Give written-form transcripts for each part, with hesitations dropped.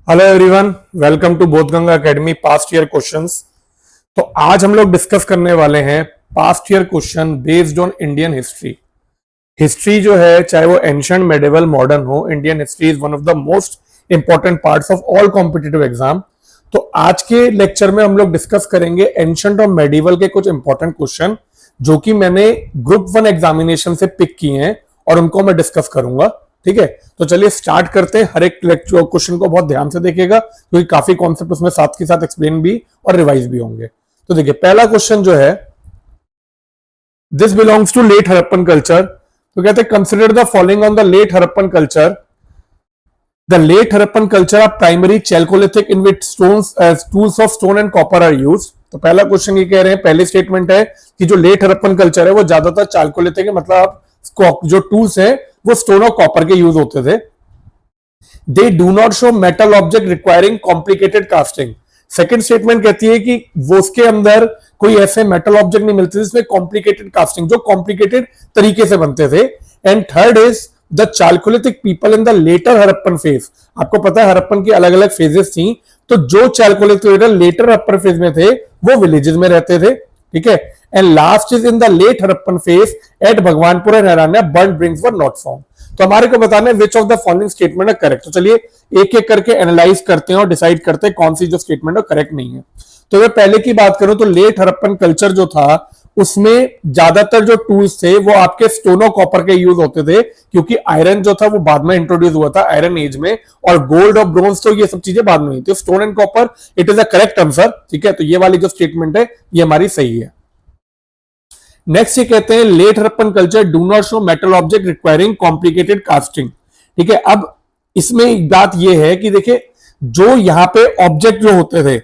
Hello everyone, welcome to Bodhganga academy past year questions. तो आज हम लोग डिस्कस करने वाले हैं past year question based on Indian history. History जो है, चाहे वो एंशिएंट, मेडिवल, मॉडर्न हो, Indian history is one of the most important parts of all competitive exam. तो आज के लेक्चर में हम लोग डिस्कस करेंगे एंशिएंट और मेडिवल के कुछ इंपॉर्टेंट क्वेश्चन जो कि मैंने ग्रुप 1 एग्जामिनेशन से पिक किए हैं और उनको मैं डिस्कस करूंगा। ठीक है, तो चलिए स्टार्ट करते हैं। हर एक क्वेश्चन को बहुत ध्यान से देखिएगा क्योंकि काफी कॉन्सेप्ट उसमें साथ के साथ एक्सप्लेन भी और रिवाइज भी होंगे। तो देखिए, पहला क्वेश्चन जो है, this belongs to late Harappan culture. तो कहते हैं consider the following on the late Harappan culture. The late Harappan culture are primary chalcolithic in which stones tools of stone and copper are used. तो पहला क्वेश्चन ये कह रहे हैं, पहली स्टेटमेंट है कि जो लेट हड़प्पन कल्चर है वो ज्यादातर चाल्कोलिथिक है, मतलब जो टूल्स है वो स्टोन और कॉपर के यूज होते थे। They do not show metal object requiring complicated casting. Second statement कहती है कि वो उसके अंदर कोई ऐसे मेटल ऑब्जेक्ट नहीं मिलते जिसमें कॉम्प्लिकेटेड कास्टिंग, जो कॉम्प्लिकेटेड तरीके से बनते थे। And third is the chalcolithic people in the later Harappan phase. आपको पता है हड़प्पन की अलग अलग फेजेस थी, तो जो चाल्कोलिथिक लेटर हड़प्पन फेज में थे वो विलेजेस में रहते थे। ठीक है, and last is in the late Harappan phase at Bhagwanpur and Haryana burnt bricks were not found. तो हमारे को बताना है which of the following statement है करेक्ट। तो चलिए एक एक करके एनालाइज करते हैं और डिसाइड करते हैं कौन सी जो स्टेटमेंट है करेक्ट नहीं है। तो मैं पहले की बात करूं तो लेट हड़प्पन कल्चर जो था उसमें ज्यादातर जो टूल्स थे वो आपके स्टोन और कॉपर के यूज होते थे, क्योंकि आयरन जो था वो बाद में इंट्रोड्यूस हुआ था आयरन एज में, और गोल्ड और ब्रोंज तो ये सब चीजें बाद में हुई थी। Stone and copper it is a correct answer. ठीक है, तो ये वाली जो स्टेटमेंट है ये हमारी सही है। नेक्स्ट ये कहते हैं late Harappan culture do not show metal object requiring complicated casting. ठीक है, अब इसमें एक बात ये है कि देखिए जो यहाँ पे ऑब्जेक्ट जो होते थे,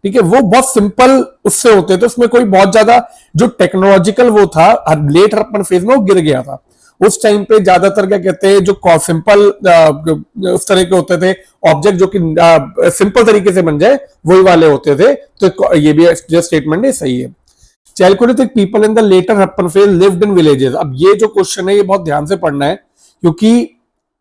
ठीक है, वो बहुत सिंपल उससे होते थे, उसमें कोई बहुत ज्यादा जो टेक्नोलॉजिकल वो था लेट हड़प्पन फेज में वो गिर गया था। उस टाइम पे ज्यादातर क्या कहते हैं जो सिंपल उस तरह के होते थे ऑब्जेक्ट जो कि सिंपल तरीके से बन जाए वही वाले होते थे। तो ये भी जो स्टेटमेंट है सही है। Chalcolithic people in the later Harappan phase lived in villages. अब ये जो क्वेश्चन है ये बहुत ध्यान से पढ़ना है, क्योंकि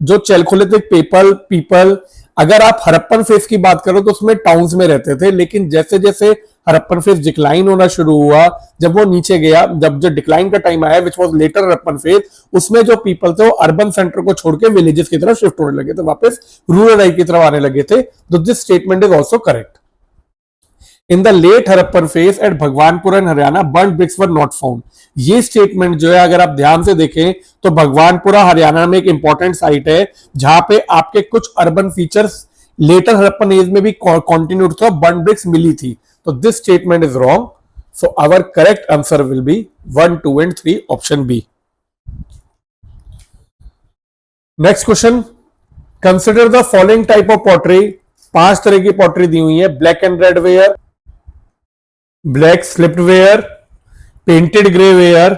जो चैल्कोलिथिक पीपल अगर आप हड़प्पन फेज की बात करो तो उसमें टाउन्स में रहते थे, लेकिन जैसे जैसे हड़प्पन फेज डिक्लाइन होना शुरू हुआ, जब वो नीचे गया, जब जो डिक्लाइन का टाइम आया which was later Harappan phase, उसमें जो पीपल थे वो अर्बन सेंटर को छोड़ के विलेजेस की तरफ शिफ्ट होने लगे थे, वापस रूरल लाइफ की तरफ आने लगे थे। तो this statement is also correct. In the late Harappan phase at Bhagwanpur and Haryana burned bricks were not found. ये स्टेटमेंट जो है अगर आप ध्यान से देखें तो भगवानपुरा हरियाणा में एक इंपॉर्टेंट साइट है जहां पे आपके कुछ urban features later Harappan age में भी कॉन्टिन्यूड था, बर्न्ड ब्रिक्स मिली थी। तो this statement is wrong. So our correct answer will be 1, 2 and 3 option B. Next question, consider the following type of pottery. 5 तरह की पॉटरी दी हुई है, black and red ware, black slipped ware, painted grey ware,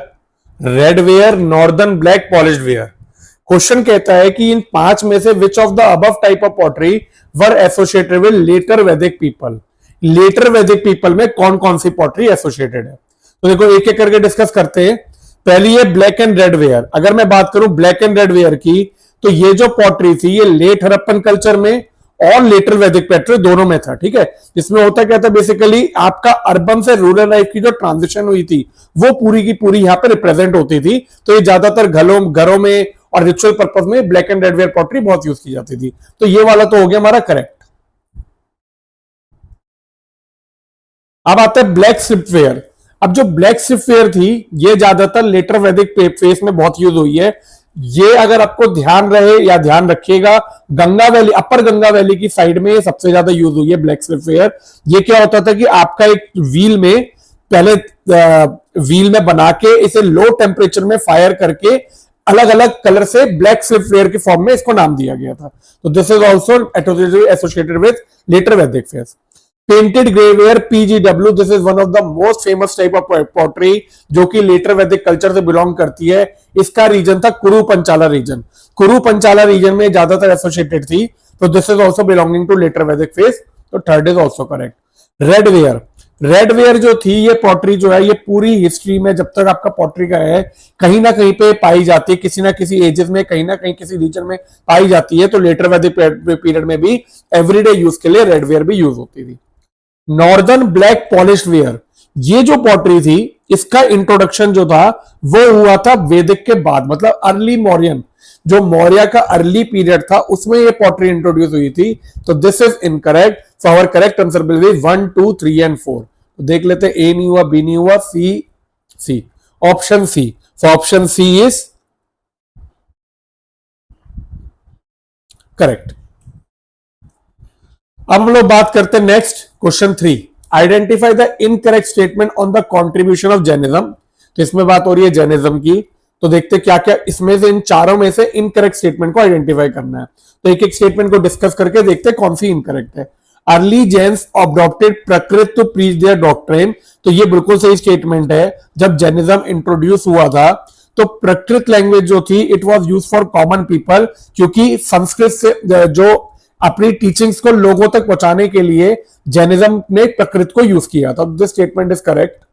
red ware, northern black polished ware. Question कहता है कि इन 5 में से which of the above type of pottery were associated with later Vedic people. Later Vedic people में कौन कौन सी pottery associated है, तो देखो एक एक करके डिस्कस करते हैं। पहली है ब्लैक एंड रेड वेयर। अगर मैं बात करूं ब्लैक एंड रेड वेयर की, तो ये जो पॉटरी थी ये लेट हड़प्पन कल्चर में और लेटर वैदिक पेट्री दोनों में था। ठीक है, जिसमें होता क्या था, बेसिकली आपका अर्बन से रूरल लाइफ की जो ट्रांजिशन हुई थी वो पूरी की पूरी यहाँ पे रिप्रेजेंट होती थी। तो ये ज्यादातर घरों में और रिचुअल पर्पज में black and red where pottery बहुत यूज की जाती थी। तो ये वाला तो हो गया हमारा करेक्ट। अब आता है ब्लैक स्लिप्ड वेयर। अब जो ब्लैक स्लिप्ड वेयर थी ये ज्यादातर लेटर वैदिक फेस में बहुत यूज हुई है। ये अगर आपको ध्यान रहे या ध्यान रखिएगा, गंगा वैली, अपर गंगा वैली की साइड में सबसे ज्यादा यूज हुई है ब्लैक स्लिप्ड वेयर। ये क्या होता था कि आपका एक व्हील में पहले व्हील में बना के इसे लो टेम्परेचर में फायर करके अलग अलग कलर से ब्लैक स्लिप्ड वेयर के फॉर्म में इसको नाम दिया गया था। तो this is also associated with later Vedic phase. Painted grey ware PGW, this is one of the most famous type of pottery जो कि लेटर वैदिक कल्चर से बिलोंग करती है। इसका रीजन था कुरु पंचाला रीजन। कुरु पंचाला रीजन में ज्यादातर एसोसिएटेड थी। तो this is also belonging to later Vedic phase. तो third is also correct. Red ware, redware जो थी, ये पॉटरी जो है, ये पूरी हिस्ट्री में जब तक आपका पॉटरी का है, कहीं ना कहीं पे पाई जाती है, किसी ना किसी एजेस में, कहीं ना कहीं किसी रीजन में पाई जाती है। तो लेटर वैदिक पीरियड में भी एवरीडे यूज के लिए रेडवेयर भी यूज होती थी। नॉर्दर्न ब्लैक पॉलिश वेयर, ये जो पॉटरी थी, इसका इंट्रोडक्शन जो था वो हुआ था वैदिक के बाद, मतलब अर्ली मौर्यन, जो मौर्य का अर्ली पीरियड था उसमें ये पॉटरी इंट्रोड्यूस हुई थी। तो this is incorrect. So our correct answer will be 1, 2, 3 and 4। तो देख लेते हैं, ए नहीं हुआ, बी नहीं हुआ, C option C. So option C is correct. अब हम लोग बात करते हैं next question 3। Identify the incorrect statement on the contribution of Jainism. तो इसमें बात हो रही है जैनिज्म की। तो देखते क्या क्या इसमें से, इन चारों में से इनकरेक्ट स्टेटमेंट को आइडेंटिफाई करना है। तो एक एक स्टेटमेंट को डिस्कस करके देखते हैं कौन सी इनकरेक्ट है। अर्ली जैन्स अडॉप्टेड प्रकृत टू प्रीच देयर डॉक्ट्रिन। तो ये बिल्कुल सही स्टेटमेंट है। जब जैनिज्म इंट्रोड्यूस हुआ था तो प्रकृत लैंग्वेज जो थी, it was use for common people, क्योंकि संस्कृत से जो अपनी टीचिंग्स को लोगों तक पहुंचाने के लिए जैनिज्म ने प्रकृत को यूज किया था। This statement is correct.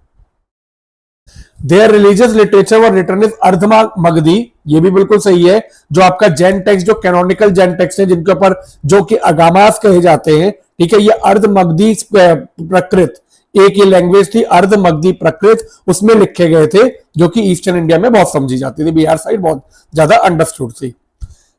Their religious literature were written is Ardha Magadhi. ये भी बिल्कुल सही है। जो आपका जैन टेक्स्ट, जो कैनोनिकल जैन टेक्स्ट है, जिनके ऊपर जो कि अगामास कहे जाते हैं, ठीक है, ये अर्ध मगधी प्रकृत, एक ये लैंग्वेज थी अर्ध मगधी प्रकृत, उसमें लिखे गए थे, जो कि ईस्टर्न इंडिया में बहुत समझी जाती थी, बिहार साइड बहुत ज्यादा अंडरस्टूड थी।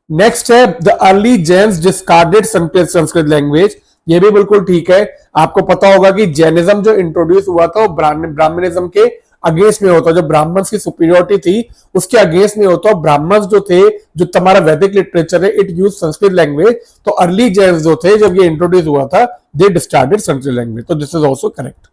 नेक्स्ट है the early Jains discarded Sanskrit language. ये भी बिल्कुल ठीक है। आपको पता होगा कि जैनिज्म जो इंट्रोड्यूस हुआ था वो ब्राह्मणिज्म के अगेंस्ट में होता, जो ब्राह्मण्स की सुपीरियोरिटी थी उसके अगेंस्ट में होता। ब्राह्मण्स जो थे, जो तुम्हारा वैदिक लिटरेचर है, इट यूज संस्कृत लैंग्वेज। तो अर्ली जैन्स जो थे, जब ये इंट्रोड्यूस हुआ था, दे डिस्कार्डेड संस्कृत लैंग्वेज। तो this is also correct.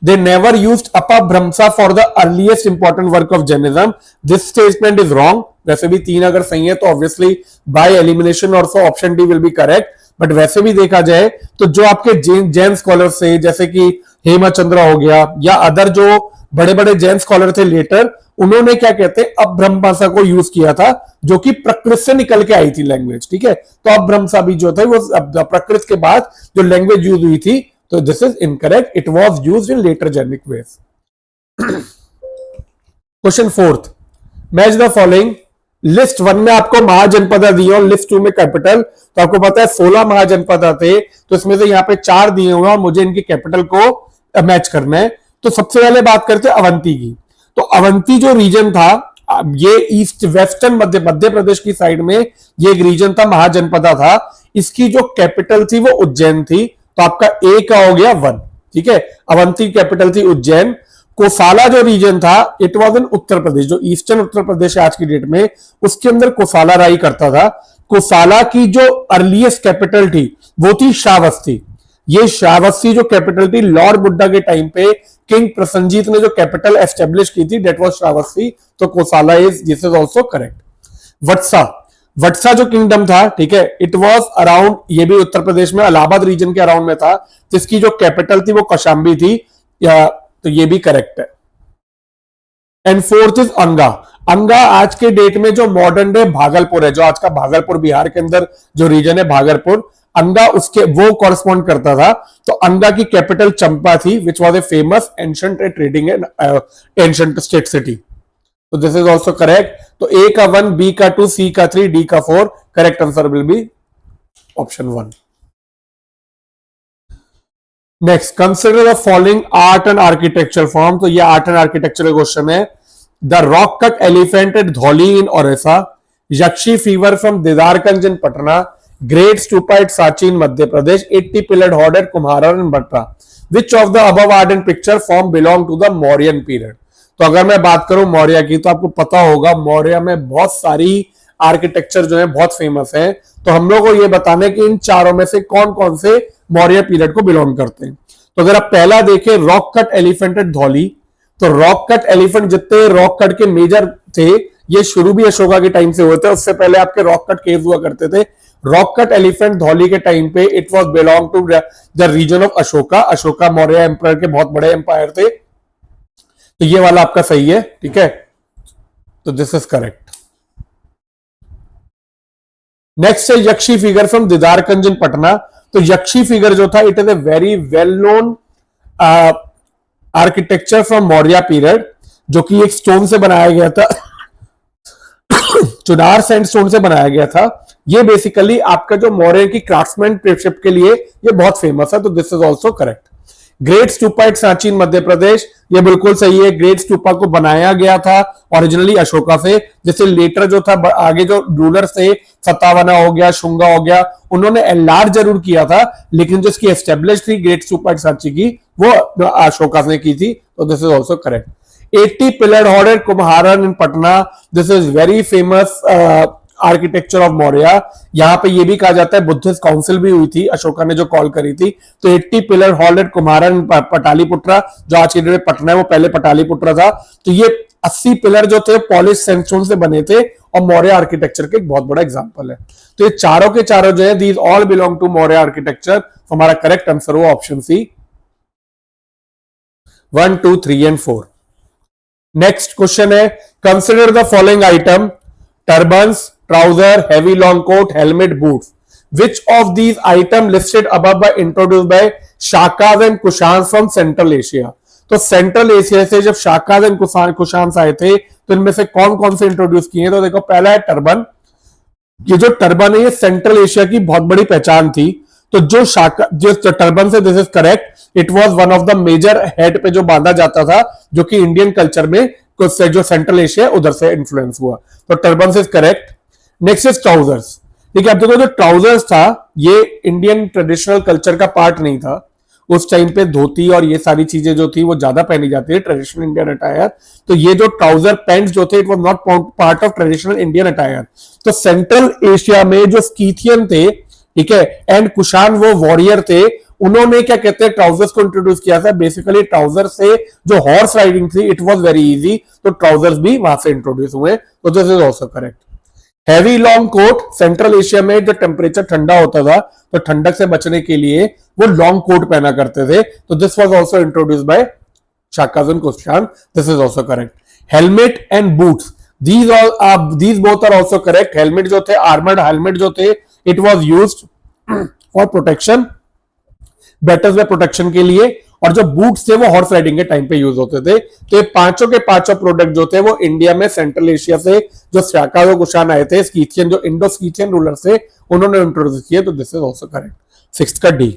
They never used Apabhramsa for the earliest important work of Jainism. This statement is wrong. वैसे भी तीन अगर सही है तो ऑब्वियसली बाय एलिमिनेशन और so option D will be correct. But वैसे भी देखा जाए तो जो आपके जैन स्कॉलर से, जैसे कि हेमचंद्र हो गया या अदर जो बड़े बड़े जैन स्कॉलर थे लेटर, उन्होंने क्या कहते हैं, अपभ्रंशा को यूज किया था, जो कि प्रकृत से निकल के आई थी लैंग्वेज। ठीक है, तो अपभ्रंशा भी जो था वो प्रकृत के बाद जो लैंग्वेज यूज हुई थी। तो this is incorrect. It was use in later Jainic ways. Question 4, match the following. List 1 में आपको महाजनपद दिए और लिस्ट 2 में कैपिटल। तो आपको पता है 16 महाजनपद थे, तो इसमें से यहाँ पे 4 दिए हुए और मुझे इनके कैपिटल को मैच करना है। तो सबसे पहले बात करते हैं अवंती की। तो अवंती जो रीजन था, ये ईस्ट वेस्टर्न मध्य प्रदेश की साइड में ये एक रीजन था, महाजनपदा था। इसकी जो कैपिटल थी वो उज्जैन थी। तो आपका ए का हो गया 1। ठीक है, अवंती कैपिटल थी उज्जैन। कोसाला जो रीजन था, it was in Uttar Pradesh, जो ईस्टर्न उत्तर प्रदेश है आज की डेट में, उसके अंदर कोसाला राई करता था। कोसाला की जो अर्लीस्ट कैपिटल थी वो थी श्रावस्ती। ये श्रावस्ती जो कैपिटल थी, लॉर्ड बुड्ढा के टाइम पे किंग प्रसन्नजीत ने जो कैपिटल एस्टेब्लिश की थी, डेट वॉज श्रावस्ती। तो Kosala is, this is also correct. Vatsa, Vatsa जो किंगडम था, ठीक है, इट वॉज अराउंड, ये भी उत्तर प्रदेश में इलाहाबाद रीजन के अराउंड में था, जिसकी जो कैपिटल थी वो कौशाम्बी थी। तो ये भी करेक्ट है। एंड 4th इज अंगा। अंगा आज के डेट में जो मॉडर्न डे भागलपुर है, जो आज का भागलपुर बिहार के अंदर जो रीजन है भागलपुर, अंगा उसके वो कॉरस्पॉन्ड करता था। तो अंगा की कैपिटल चंपा थी, which was a famous ancient trading and ancient state city. तो दिस इज ऑल्सो करेक्ट। तो ए का 1, बी का 2, सी का 3, डी का 4। Correct answer will be option 1। Next, consider the following art and architecture form. तो ये आर्ट एंड आर्किटेक्चर क्वेश्चन है। The rock cut elephant at Dhauli in Odisha, Yakshi figure from Didarganj in Patna, great stupa at Sanchi in Madhya Pradesh, 80 pillared hall at Kumhrar in Patna. Which of the above art and picture form belong to the Mauryan period. तो अगर मैं बात करूं मौर्य की, तो आपको पता होगा मौर्य में बहुत सारी आर्किटेक्चर जो है बहुत फेमस है। तो हम लोग को ये बताना है कि इन चारों में से कौन कौन से मौर्य पीरियड को बिलोंग करते हैं। तो अगर आप पहला देखें, rock cut elephant at Dhauli, तो रॉक कट एलिफेंट जितने रॉक कट के मेजर थे, ये शुरू भी अशोका के टाइम से हुए थे। उससे पहले आपके रॉक कट केव हुआ करते थे। रॉक कट एलिफेंट धौली के टाइम पे it was belong to the region of Ashoka. Ashoka Maurya empire के बहुत बड़े एम्पायर थे। तो ये वाला आपका सही है। ठीक है, तो दिस इज करेक्ट। नेक्स्ट है यक्षी figure from Didarganj in Patna. तो यक्षी फिगर जो था, it is a very well known architecture from Maurya period, जो कि एक स्टोन से बनाया गया था, चुनार सैंडस्टोन से बनाया गया था। ये बेसिकली आपका जो मौर्य की क्राफ्ट्समैनशिप के लिए ये बहुत फेमस है, तो this is also correct. Great stupa at Sanchi in Madhya Pradesh, ये बिल्कुल सही है। ग्रेट स्तूपा को बनाया गया था ओरिजिनली अशोका से, जैसे लेटर जो था आगे जो रूलर थे, सतावना हो गया, शुंगा हो गया, उन्होंने एनलार्ज जरूर किया था, लेकिन जो इसकी एस्टेब्लिश थी ग्रेट स्तूपा एट सांची की, वो अशोका ने की थी, तो this is also correct. 80 pillar hoarded कुम्हारन in Patna, this is very famous architecture of Maurya. यहां पे ये भी कहा जाता है बुद्धिस्ट काउंसिल भी हुई थी, अशोका ने जो कॉल करी थी। तो 80 पिलर हॉल्डेड कुम्हारन पटालीपुत्रा, जो आज के डेट में पटना है, वो पहले पटालीपुत्रा था। तो ये 80 पिलर जो थे पॉलिश सैंडस्टोन से बने थे और मौर्य आर्किटेक्चर के एक बहुत बड़ा एग्जांपल है। तो ये चारों के चारों जो है these all belong to Maurya architecture. हमारा करेक्ट आंसर हो option C 1, 2, 3 and 4। Next question है, consider the following item, turbans, trouser, heavy long coat, helmet, boots. Which of these items listed above are introduced by Shakas and Kushans from Central Asia? तो central Asia से जब Shakas and Kushans आए थे, तो इनमें से कौन कौन से इंट्रोड्यूस किए? तो देखो, पहला है टर्बन। ये जो टर्बन है ये सेंट्रल एशिया की बहुत बड़ी पहचान थी। तो जो टर्बन से, this is correct, it was one of the major head पे जो बांधा जाता था, जो कि इंडियन कल्चर में जो सेंट्रल एशिया उधर से इन्फ्लुएंस हुआ। तो टर्बन से करेक्ट। Next is trousers. ठीक है, अब देखो जो ट्राउजर्स था ये इंडियन ट्रेडिशनल कल्चर का पार्ट नहीं था। उस टाइम पे धोती और ये सारी चीजें जो थी वो ज्यादा पहनी जाती है, ट्रेडिशनल इंडियन अटायर। तो ये जो ट्राउजर पैंट्स जो थे, it was not part of traditional Indian attire. तो सेंट्रल एशिया में जो स्कीथियन थे, ठीक है, एंड कुशान वो वॉरियर थे, उन्होंने क्या कहते हैं ट्राउजर्स को इंट्रोड्यूस किया था। बेसिकली ट्राउजर से जो हॉर्स राइडिंग थी इट वाज वेरी इजी, तो ट्राउजर्स भी वहां से इंट्रोड्यूस हुए। तो this is also correct. Heavy long coat, central Asia में जो टेम्परेचर ठंडा होता था तो ठंडक से बचने के लिए वो लॉन्ग कोट पहना करते थे। तो this was also introduced by Shakas and Kushan, this is also correct. Helmet and boots, these both are also correct। Helmet जो थे, आर्मर्ड हेलमेट जो थे, it was used for protection, battles में प्रोटेक्शन के लिए, और जो बूट्स थे वो हॉर्स राइडिंग के टाइम पे यूज होते थे। तो ये पांचों के पांचों प्रोडक्ट जो थे वो इंडिया में सेंट्रल एशिया से जो शाकाज और कुशान आए थे, स्कीथियन जो इंडो स्कीथियन रूलर से, उन्होंने इंट्रोड्यूस किए। तो this is also correct. Sixth का डी।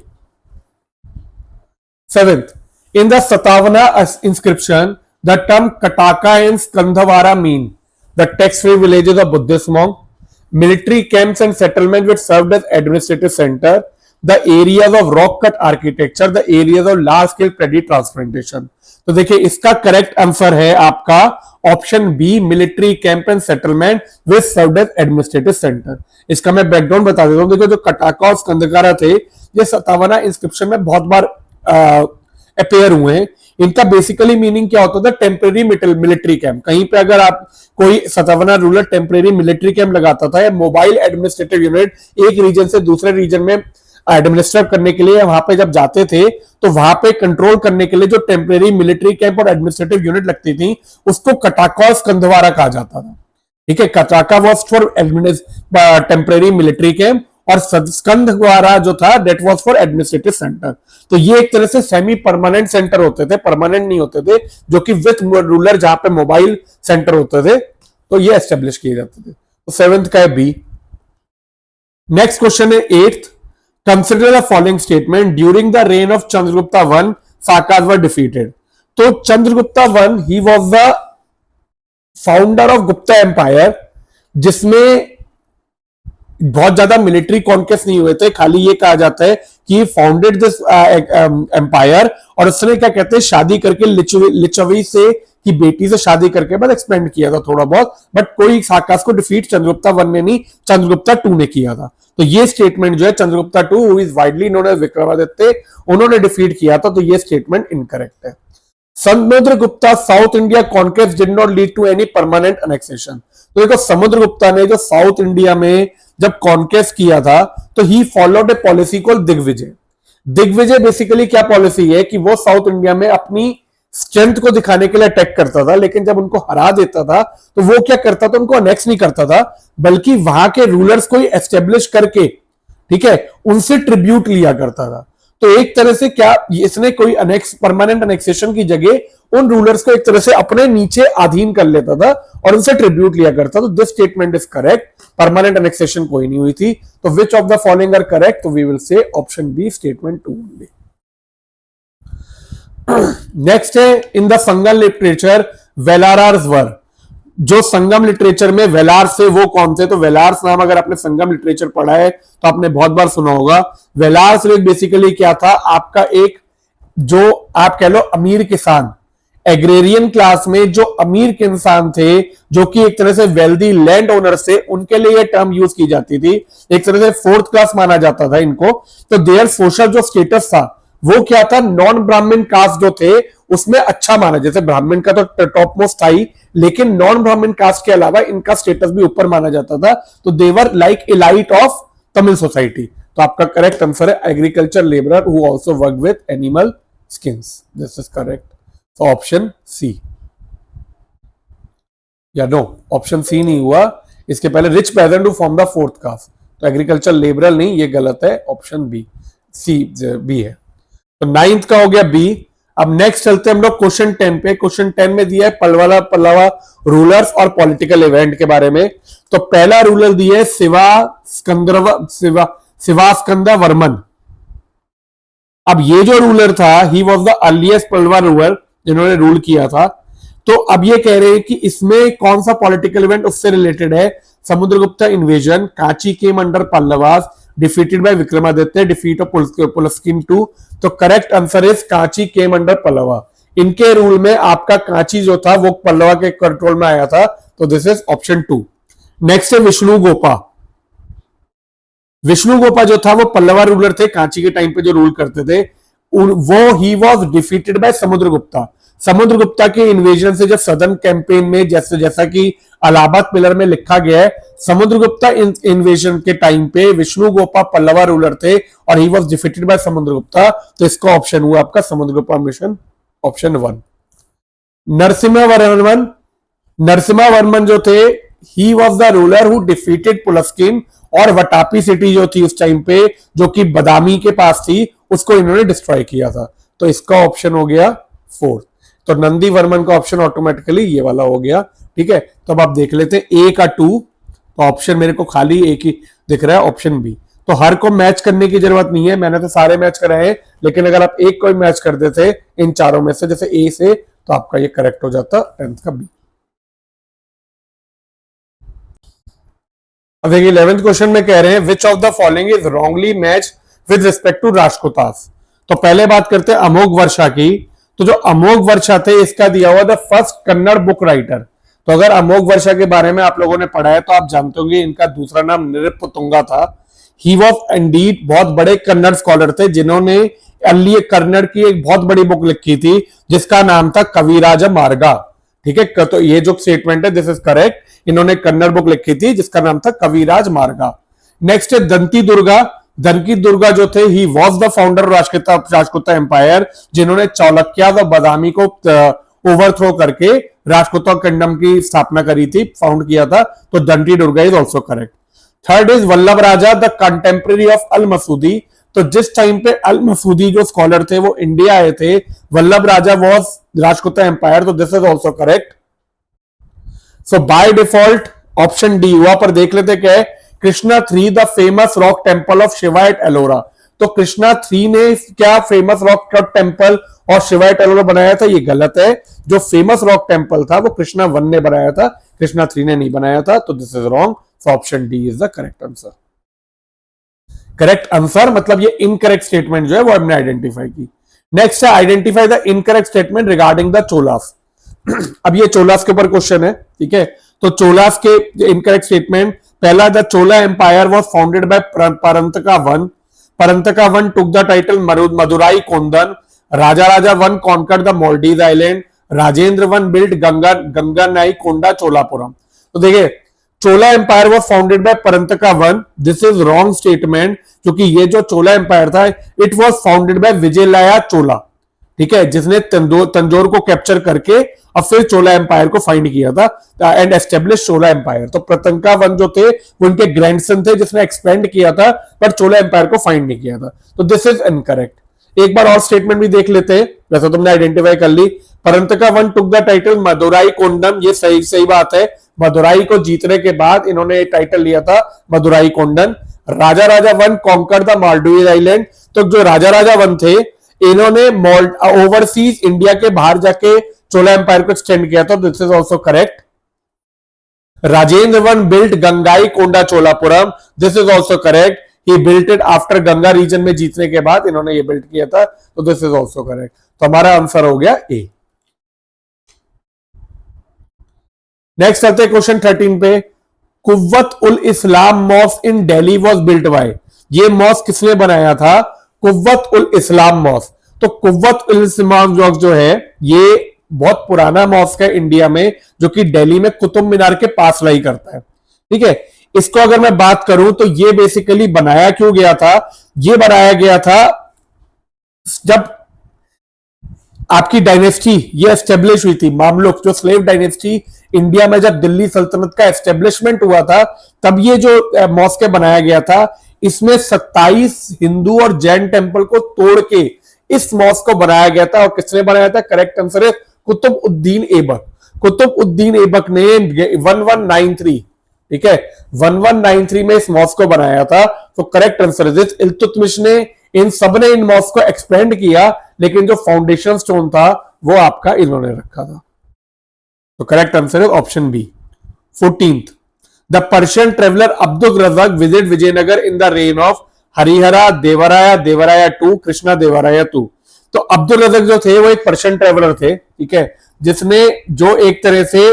सेवेंथ, इन द सतावना inscription the term kataka and skandhavara mean the tax free villages of Buddhist monk, military camps and settlement which served as administrative center, the areas of rock cut architecture, the areas of large scale paddy transplantation। तो देखिए इसका correct answer है आपका option B, military camp and settlement which served as administrative centre. इसका मैं background बता देता हूं। देखो जो कटाका और स्कंदकारा थे, ये सतावना इंस्क्रिप्शन में बहुत बार अपेयर हुए हैं। इनका बेसिकली मीनिंग क्या होता था? Temporary military camp. कहीं पे अगर आप कोई सतावना रूलर टेम्परेरी मिलिट्री कैंप लगाता था या मोबाइल एडमिनिस्ट्रेटिव यूनिट एक रीजन से दूसरे रीजन में एडमिनिस्ट्रेट करने के लिए वहां पे जब जाते थे, तो वहां पे कंट्रोल करने के लिए जो टेम्परेरी मिलिट्री कैंप और एडमिनिस्ट्रेटिव यूनिट लगती थी उसको कटाका और स्कंधवारा कहा जाता था। ठीक है, kataka was for temporary military camp और स्कंधवारा जो था that was for administrative centre. तो ये एक तरह से सेमी परमानेंट सेंटर होते थे, परमानेंट नहीं होते थे, जो कि विथ रूलर जहां पे मोबाइल सेंटर होते थे, तो ये एस्टेब्लिश किए जाते थे। तो सेवेंथ का है बी। नेक्स्ट क्वेश्चन है eighth, consider the following statement, during the reign of Chandragupta one Sakas were defeated. तो Chandragupta one he was the founder of Gupta empire, जिसमें बहुत ज्यादा मिलिट्री कॉन्केस्ट नहीं हुए थे, खाली ये कहा जाता है कि फाउंडेड दिस एम्पायर, और उसने क्या कहते हैं शादी करके लिच्छवी से की बेटी से शादी करके बाद एक्सपेंड किया था थोड़ा बहुत, बट कोई साकाज को डिफीट चंद्रगुप्ता वन ने नहीं, चंद्रगुप्ता टू ने किया था। तो ये स्टेटमेंट जो है Chandragupta two, who is widely known as Vikramaditya, उन्होंने डिफीट किया था। तो ये स्टेटमेंट इनकरेक्ट है। Samudragupta south India conquest did not lead to any permanent annexation. तो देखो समुद्रगुप्ता ने जो साउथ इंडिया में जब कॉन्क्वेस्ट किया था तो he followed a policy called Digvijay. Digvijay basically क्या पॉलिसी है कि वो साउथ इंडिया में अपनी स्ट्रेंथ को दिखाने के लिए अटैक करता था, लेकिन जब उनको हरा देता था तो वो क्या करता था, उनको अनेक्स नहीं करता था, बल्कि वहां के रूलर्स को एस्टेब्लिश करके, ठीक है, उनसे ट्रिब्यूट लिया करता था। तो एक तरह से क्या इसने कोई परमानेंट अनेक्सेशन की जगह उन रूलर्स को एक तरह से अपने नीचे अधीन कर लेता था और उनसे ट्रिब्यूट लिया करता। तो this statement is correct, permanent annexation कोई नहीं हुई थी। तो which of the following are correct? तो we will say option B, statement 2 only. Next है इन द संगम लिटरेचर वेलारार्स वर। जो संगम लिटरेचर में वेलार्स से वो कौन थे? तो वेलार्स नाम अगर आपने संगम लिटरेचर पढ़ा है तो आपने बहुत बार सुना होगा। वेलार्स बेसिकली क्या था? आपका एक जो आप कह लो अमीर किसान, एग्रेरियन क्लास में जो अमीर के इंसान थे, जो कि एक तरह से वेल्दी लैंड ओनर से, उनके लिए यह टर्म यूज की जाती थी। एक तरह से फोर्थ क्लास माना जाता था इनको। तो देयर सोशल जो स्टेटस था वो क्या था? नॉन ब्राह्मण कास्ट जो थे उसमें अच्छा माना। जैसे ब्राह्मण का तो टॉप मोस्ट था ही, लेकिन नॉन ब्राह्मण कास्ट के अलावा इनका स्टेटस भी ऊपर माना जाता था। तो they were like elite of Tamil society. तो आपका करेक्ट आंसर है agriculture labourer who also work with animal skins. This is correct. तो ऑप्शन सी या नो, ऑप्शन सी नहीं हुआ। इसके पहले rich peasant who form the fourth caste, तो एग्रीकल्चर लेबरर नहीं, ये गलत है। ऑप्शन बी, सी बी है। तो 9th का हो गया बी। अब नेक्स्ट चलते हैं हम लोग क्वेश्चन 10 पे। क्वेश्चन 10 में दिया है पल्लवा रूलर्स और पॉलिटिकल इवेंट के बारे में। तो पहला रूलर दिया है शिवास्कंदा वर्मन। अब ये जो रूलर था, ही was the earliest Pallava ruler जिन्होंने रूल किया था। तो अब ये कह रहे हैं कि इसमें कौन सा पॉलिटिकल इवेंट उससे रिलेटेड है? Samudragupta invasion, Kanchi came under Pallavas, defeated by Vikramaditya, defeat of Pulakeshin 2। तो correct answer is Kanchi came under Pallava. इनके रूल में आपका कांची जो था वो पल्लवा के कंट्रोल में आया था। तो दिस इज ऑप्शन 2। नेक्स्ट है विष्णु गोपा। विष्णु गोपा जो था वो पल्लवा रूलर थे, कांची के टाइम पे जो रूल करते थे वो ही was defeated by Samudragupta. Samudragupta के इन्वेजन से जब सदर्न कैंपेन में जैसा कि अलाहाबाद पिलर में लिखा गया है, समुद्रगुप्ता इन्वेजन के टाइम पे विष्णु गोपा पल्लवा रूलर थे और he was defeated by Samudragupta. तो इसका ऑप्शन हुआ आपका समुद्रगुप्ता मिशन, ऑप्शन 1। नरसिम्हा वर्मन जो थे, he was the ruler who defeated Pulakeshin, और वटापी सिटी जो थी उस टाइम पे, जो कि बदामी के पास थी, उसको इन्होंने डिस्ट्रॉय किया था। तो इसका ऑप्शन हो गया 4। तो नंदी वर्मन का ऑप्शन ऑटोमेटिकली ये वाला हो गया। ठीक है, तो अब आप देख लेते हैं ए का 2। तो ऑप्शन मेरे को खाली एक ही दिख रहा है, ऑप्शन बी। तो हर को मैच करने की जरूरत नहीं है, मैंने तो सारे मैच कराए हैं, लेकिन अगर आप एक को मैच कर देते इन चारों में से, जैसे ए से, तो आपका ये करेक्ट हो जाता 10th का बी। अब देखिए 11th क्वेश्चन में कह रहे हैं which of the following is wrongly match with respect to Rashtrakutas. तो पहले बात करते हैं अमोघ वर्षा की। तो जो अमोघ वर्षा थे, इसका दिया हुआ the first Kannada book writer. तो अगर अमोघ वर्षा के बारे में आप लोगों ने पढ़ा है तो आप जानते होंगे इनका दूसरा नाम नृपतुंगा था। ही वॉज इंडीड बहुत बड़े कन्नड़ स्कॉलर थे, जिन्होंने कन्नड़ की एक बहुत बड़ी बुक लिखी थी जिसका नाम था कविराज मार्गा। ठीक है, तो ये जो स्टेटमेंट है दिस इज करेक्ट। इन्होंने कन्नड़ बुक लिखी थी जिसका नाम था कविराज मार्गा। नेक्स्ट है दंती दुर्गा। दंती दुर्गा जो थे, he was the founder Rashtrakuta empire, जिन्होंने चालुक्य व बदामी को ओवरथ्रो करके राजकोता किंगडम की स्थापना करी थी, फाउंड किया था। तो Danti Durga is also correct. Third is Vallabha Raja, the contemporary of Al Masudi. तो जिस टाइम पे अल मसूदी जो स्कॉलर थे वो इंडिया आए थे, वल्लभ राजा वॉज राजकोता एम्पायर। तो this is also correct. So by default option D हुआ। पर देख लेते क्या है, Krishna 3 the famous rock temple of Shiva at Ellora. तो कृष्णा 3 ने क्या फेमस रॉक टेम्पल और शिवा एट एलोरा बनाया था? ये गलत है। जो फेमस रॉक टेम्पल था वो कृष्णा 1 ने बनाया था, कृष्णा 3 ने नहीं बनाया था। तो this is wrong. So option D is the correct answer. Correct answer मतलब ये इनकरेक्ट स्टेटमेंट जो है वो हमने आइडेंटिफाई की। नेक्स्ट है identify the incorrect statement regarding the Cholas. अब ये चोलास के ऊपर क्वेश्चन है। ठीक है, तो चोलास के इनकरेक्ट स्टेटमेंट, पहला, the Chola empire was founded by Parantaka 1। Parantaka 1 took the title Madurai Kondan. Raja 1 conquered the Maldives island. Rajendra 1 built Gangaikonda Cholapuram. तो देखिए, Chola empire was founded by Parantaka 1, this is wrong statement, क्योंकि ये जो चोला एम्पायर था it was founded by Vijayalaya Chola. ठीक है, जिसने तंजौर को कैप्चर करके अब फिर चोला एम्पायर को फाइंड किया था एंड एस्टेब्लिश चोला एम्पायर। तो प्रतंका 1 जो थे वो उनके ग्रैंडसन थे जिसने एक्सपेंड किया था, पर चोला एम्पायर को फाइंड नहीं किया था। तो दिस इज इनकरेक्ट। एक बार और स्टेटमेंट भी देख लेते हैं, वैसे तुमने आइडेंटिफाई कर ली। Parantaka one took the title Madurai Kondam, ये सही सही बात है, मदुराई को जीतने के बाद इन्होंने टाइटल लिया था Madurai Kondam. Raja Raja one conquer the Maldives island, तो जो राजा राजा वन थे इन्होंने ओवरसीज इंडिया के बाहर जाके चोला एम्पायर को एक्सटेंड किया था, this is also correct. Rajendra one built Gangai Konda Cholapuram, this is also correct, he built it after Ganga region में जीतने के बाद इन्होंने ये बिल्ट किया था, तो दिस इज ऑल्सो करेक्ट। तो हमारा आंसर हो गया ए। नेक्स्ट आते हैं क्वेश्चन 13 पे, Quwwat ul Islam mosque in Delhi was built by, ये मॉस्क किसने बनाया था? कुव्वत उल इस्लाम मॉस्क। तो कुव्वत उल इस्लाम मॉस्क जो है ये बहुत पुराना मॉस्क है इंडिया में, जो कि दिल्ली में कुतुब मीनार के पास लाई करता है, ठीक है। इसको अगर मैं बात करूं तो ये बेसिकली बनाया क्यों गया था? ये बनाया गया था जब आपकी डायनेस्टी ये एस्टेब्लिश हुई थी, मामलुक जो स्लेव डायनेस्टी इंडिया में जब दिल्ली सल्तनत का एस्टेब्लिशमेंट हुआ था, तब ये जो मॉस्क बनाया गया था, इसमें 27 हिंदू और जैन टेंपल को तोड़ के इस मॉस्क को बनाया गया था। और किसने बनाया था? करेक्ट आंसर है कुतुबुद्दीन ऐबक। कुतुबुद्दीन ऐबक ने 1193, ठीक है, 1193 में इस मॉस्क को बनाया था। तो करेक्ट आंसर है इल्तुतमिश ने, इन सब ने इन मॉस्क को एक्सपेंड किया, लेकिन जो फाउंडेशन स्टोन था वो आपका इन्होंने रखा था। तो करेक्ट आंसर है option B. 14th, the Persian traveller Abdul Razzaq visit Vijayanagar in the reign of Harihara Devaraya, Devaraya to, Krishna देवराया टू। तो अब्दुल रज़ाक जो थे वो एक पर्शियन ट्रेवलर थे, ठीक है, जिसने जो एक तरह से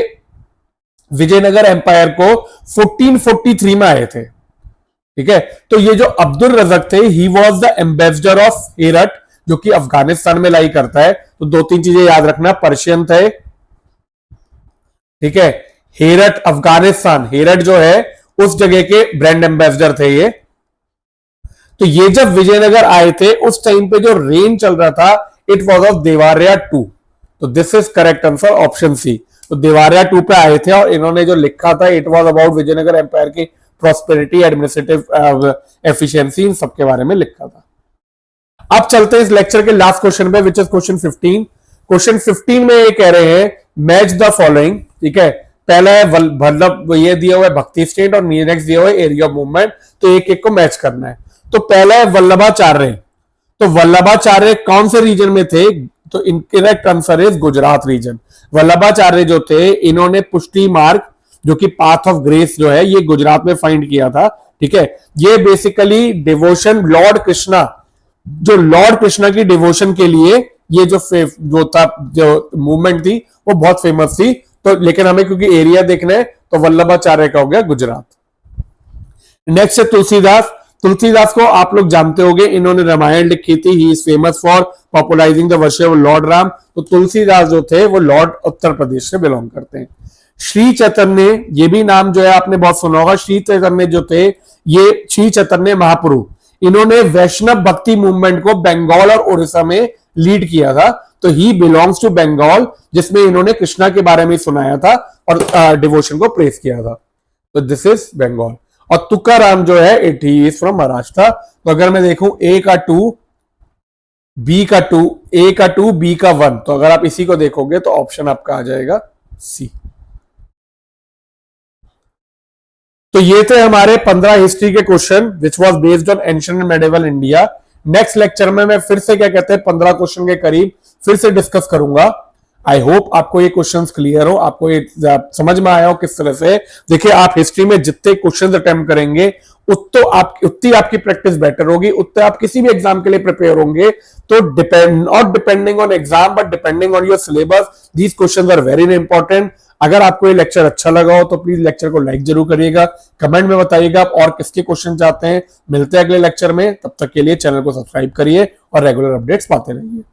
विजयनगर एम्पायर को 1443 में आए थे, ठीक है। तो ये जो अब्दुल रज़ाक थे, he was the ambassador of Herat, जो कि अफगानिस्तान में लाई करता है। तो दो तीन चीजें याद रखना, पर्शियन थे, ठीक है, हेरत अफगानिस्तान, हेरत जो है उस जगह के ब्रांड एम्बेसडर थे ये। तो ये जब विजयनगर आए थे उस टाइम पे जो रेन चल रहा था, इट वॉज ऑफ देवारिया 2। तो this is correct answer option C. तो देवारिया 2 पे आए थे और इन्होंने जो लिखा था, it was about Vijayanagar empire की प्रॉस्पेरिटी, एडमिनिस्ट्रेटिव एफिशिएंसी, इन सबके बारे में लिखा था। अब चलते हैं इस लेक्चर के लास्ट क्वेश्चन पे, विच इज क्वेश्चन 15। क्वेश्चन 15 में ये कह रहे हैं मैच द फॉलोइंग, ठीक है। पहला है मतलब ये दिया हुआ है भक्ति स्टेट और नेक्स्ट दिया हुआ है एरिया ऑफ मूवमेंट, तो एक एक को मैच करना है। तो पहला है वल्लभाचार्य। तो वल्लभाचार्य कौन से रीजन में थे? तो incorrect answer is Gujarat region. Vallabhacharya जो थे इन्होंने पुष्टि मार्ग, जो कि पाथ ऑफ ग्रेस जो है, ये गुजरात में फाइंड किया था, ठीक है। ये बेसिकली डिवोशन लॉर्ड कृष्णा, जो लॉर्ड कृष्णा की डिवोशन के लिए ये जो था जो मूवमेंट थी वो बहुत फेमस थी। तो लेकिन हमें क्योंकि एरिया देखना है तो वल्लभाचार्य का हो गया गुजरात। नेक्स्ट है तुलसीदास। तुलसीदास को आप लोग जानते होंगे, इन्होंने रामायण लिखी थी। He is famous for popularising the worship of Lord Ram. तो तुलसीदास जो थे वो लॉर्ड उत्तर प्रदेश से बिलोंग करते हैं। श्री चैतन्य, ये भी नाम जो है आपने बहुत सुना होगा। श्री चैतन्य जो थे, ये श्री चैतन्य महाप्रभु, इन्होंने वैष्णव भक्ति मूवमेंट को बंगाल और उड़ीसा में लीड किया था। तो ही बिलोंग्स टू बंगाल, जिसमें इन्होंने कृष्णा के बारे में सुनाया था और डिवोशन को प्रेस किया था। तो दिस इज बंगाल। और तुकाराम जो है it he is from Maharashtra. तो अगर मैं देखूं ए का 2, बी का 2, ए का 2, बी का 1, तो अगर आप इसी को देखोगे तो ऑप्शन आपका आ जाएगा सी। तो ये थे हमारे 15 हिस्ट्री के question which was based on ancient and medieval India. Next lecture में मैं फिर से क्या कहते हैं 15 क्वेश्चन के करीब फिर से डिस्कस करूंगा। आई होप आपको ये क्वेश्चंस क्लियर हो, आपको ये समझ में आया हो किस तरह से। देखिए, आप हिस्ट्री में जितने क्वेश्चंस अटेम्प्ट करेंगे उतनी आपकी प्रैक्टिस बेटर होगी, उतने आप किसी भी एग्जाम के लिए प्रिपेयर होंगे। तो not depending on exam but depending on your syllabus, these questions are very important. अगर आपको ये लेक्चर अच्छा लगा हो तो प्लीज लेक्चर को लाइक जरूर करिएगा, कमेंट में बताइएगा आप और किसके क्वेश्चन चाहते हैं। मिलते हैं अगले लेक्चर में, तब तक के लिए चैनल को सब्सक्राइब करिए और रेगुलर अपडेट्स पाते रहिए।